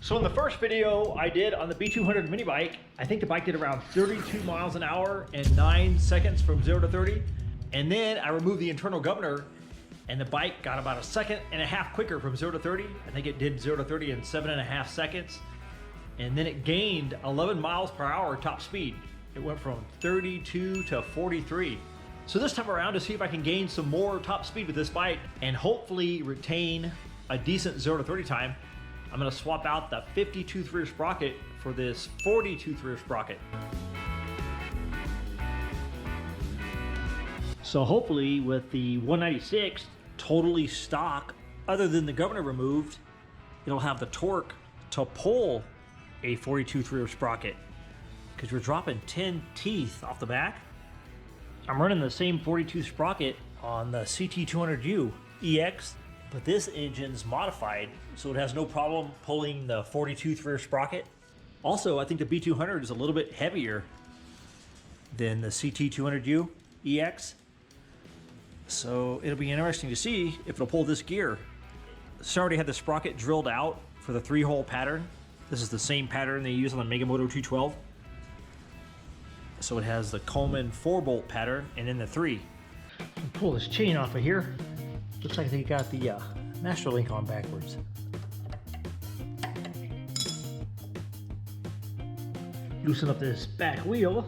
So in the first video I did on the B200 mini bike, I think the bike did around 32 miles an hour in 9 seconds from 0 to 30. And then I removed the internal governor and the bike got about 1.5 seconds quicker from 0 to 30. I think it did 0 to 30 in 7.5 seconds. And then it gained 11 miles per hour top speed. It went from 32 to 43. So this time around, to see if I can gain some more top speed with this bike and hopefully retain a decent 0 to 30 time, I'm gonna swap out the 50 tooth rear sprocket for this 40 tooth rear sprocket. So hopefully with the 196 totally stock, other than the governor removed, it'll have the torque to pull a 40 tooth rear sprocket, because we're dropping 10 teeth off the back. I'm running the same 40 tooth sprocket on the CT200U EX, but this engine's modified, so it has no problem pulling the 40 tooth rear sprocket. Also, I think the B200 is a little bit heavier than the CT200U EX. So it'll be interesting to see if it'll pull this gear. So I already had the sprocket drilled out for the 3-hole pattern. This is the same pattern they use on the Megamoto 212. So it has the Coleman 4-bolt pattern and then the 3. Pull this chain off of here. Looks like they got the master link on backwards. Loosen up this back wheel.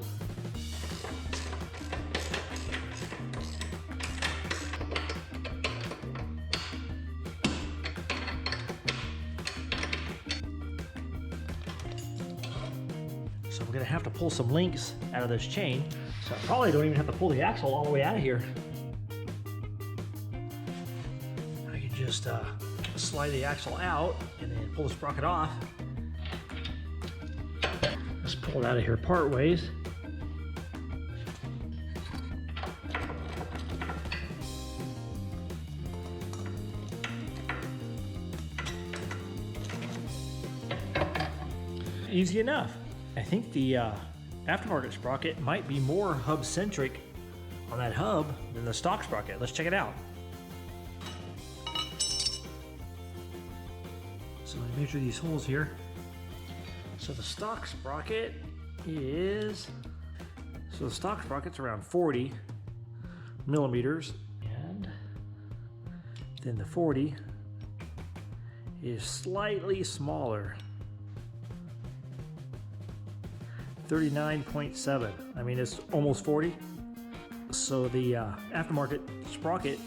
So I'm gonna have to pull some links out of this chain. So I probably don't even have to pull the axle all the way out of here. I can just slide the axle out and then pull the sprocket off. Let's pull it out of here part ways. Easy enough. I think the aftermarket sprocket might be more hub-centric on that hub than the stock sprocket. Let's check it out. So I measure these holes here. So the stock sprocket is, the stock sprocket's around 40 millimeters, and then the 40 is slightly smaller. 39.7. I mean, it's almost 40. So the aftermarket sprocket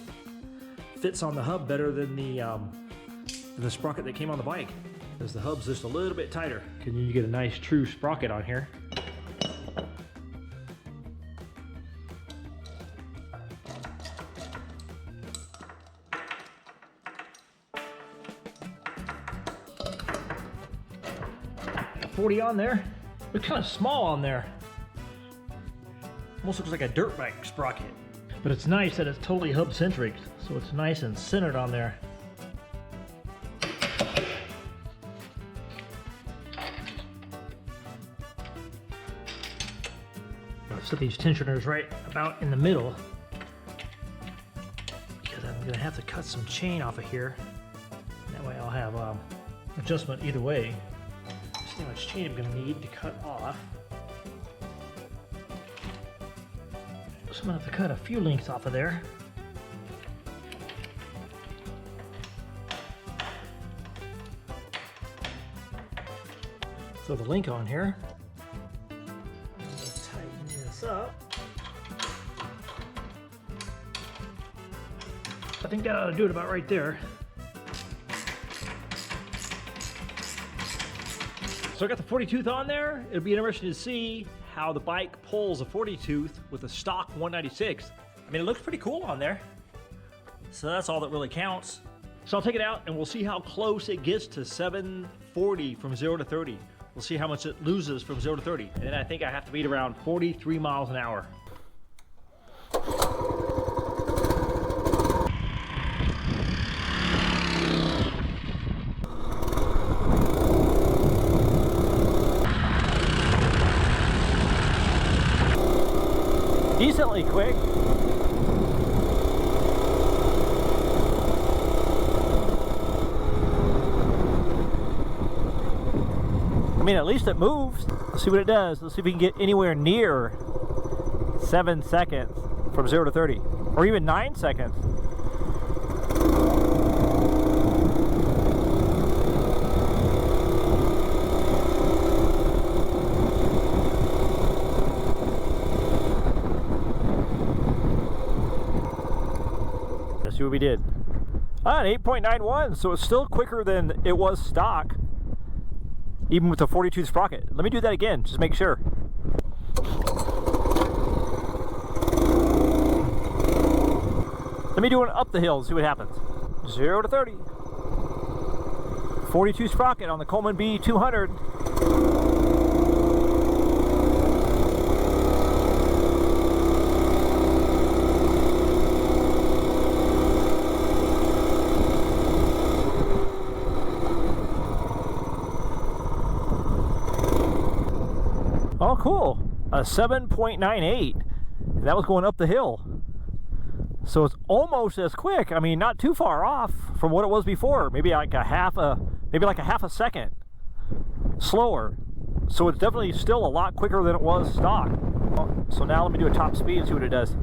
fits on the hub better than the sprocket that came on the bike, because the hub's just a little bit tighter. Can you get a nice true sprocket on here? Got 40 on there. Looks kind of small on there. Almost looks like a dirt bike sprocket. But it's nice that it's totally hub-centric, so it's nice and centered on there. I'll set these tensioners right about in the middle, because I'm gonna have to cut some chain off of here. That way I'll have adjustment either way. See how much chain I'm going to need to cut off. So I'm going to have to cut a few links off of there. Throw the link on here. Tighten this up. I think that ought to do it about right there. So I got the 40 tooth on there. It'll be interesting to see how the bike pulls a 40 tooth with a stock 196. I mean, it looks pretty cool on there. So that's all that really counts. So I'll take it out and we'll see how close it gets to 740 from 0 to 30. We'll see how much it loses from 0 to 30. And then I think I have to beat around 43 miles an hour. Decently quick. I mean, at least it moves. Let's see what it does. Let's see if we can get anywhere near 7 seconds from 0 to 30, or even 9 seconds. Let's see what we did. An 8.91, so it's still quicker than it was stock, even with the 42 sprocket. Let me do that again, just make sure. Let me do it up the hill and see what happens. 0 to 30. 42 sprocket on the Coleman B200. Oh, cool. A 7.98. That was going up the hill. So it's almost as quick. I mean, not too far off from what it was before. Maybe like a half a second slower. So it's definitely still a lot quicker than it was stock. So now let me do a top speed and see what it does.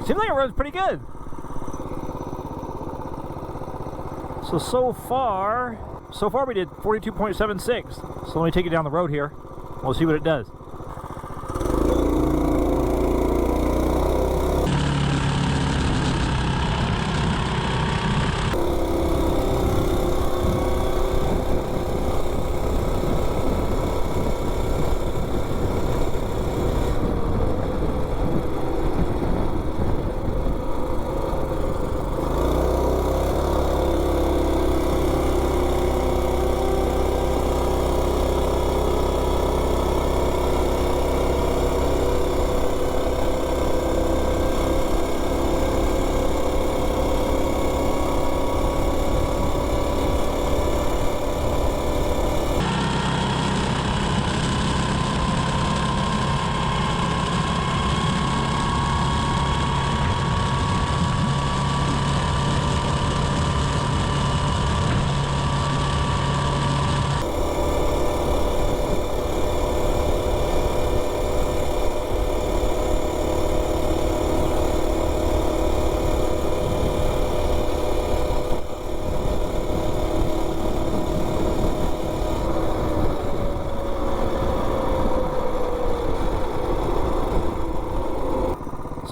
Seems like it runs pretty good. So far we did 42.76. So let me take it down the road here. We'll see what it does.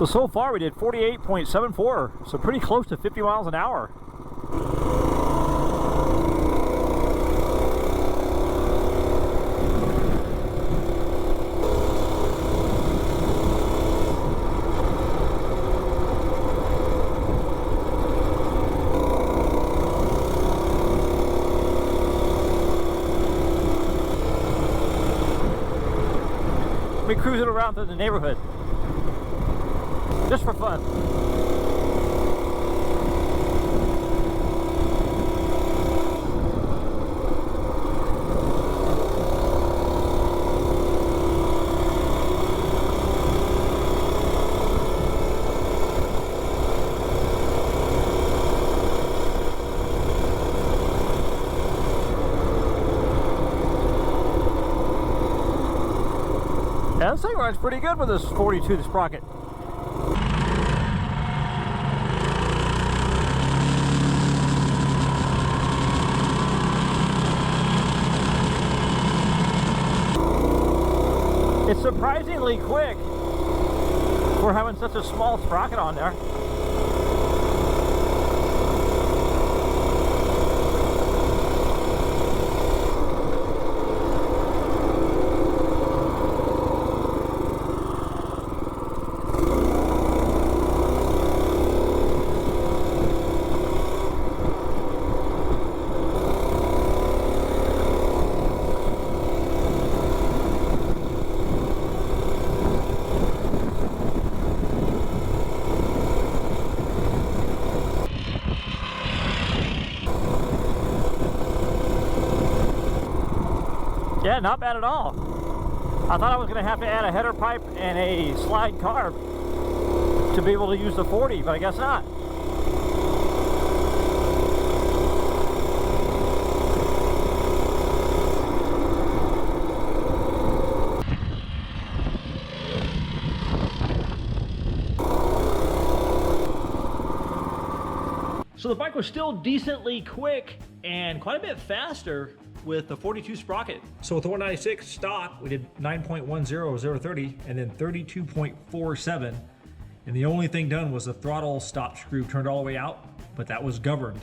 So far we did 48.74, so pretty close to 50 miles an hour. Let me cruise it around through the neighborhood. Just for fun. Yeah, this thing runs pretty good with this 42 sprocket. It's surprisingly quick for having such a small sprocket on there. Yeah, not bad at all. I thought I was going to have to add a header pipe and a slide carb to be able to use the 40, but I guess not. So the bike was still decently quick and quite a bit faster with the 42 sprocket. So with the 196 stock, we did 9.10 030 and then 32.47. And the only thing done was the throttle stop screw turned all the way out, but that was governed.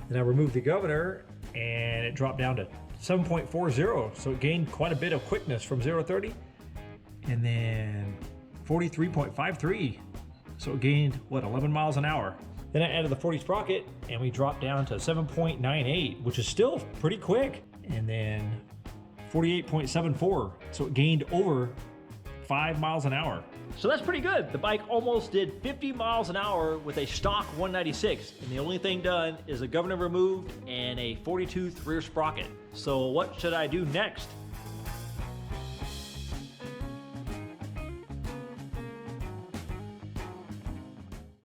Then I removed the governor and it dropped down to 7.40. So it gained quite a bit of quickness from 030 and then 43.53. So it gained, what, 11 miles an hour. Then I added the 40 sprocket and we dropped down to 7.98, which is still pretty quick. And then 48.74, so it gained over 5 miles an hour. So that's pretty good. The bike almost did 50 miles an hour with a stock 196, and the only thing done is a governor removed and a 42 rear sprocket. So what should I do next?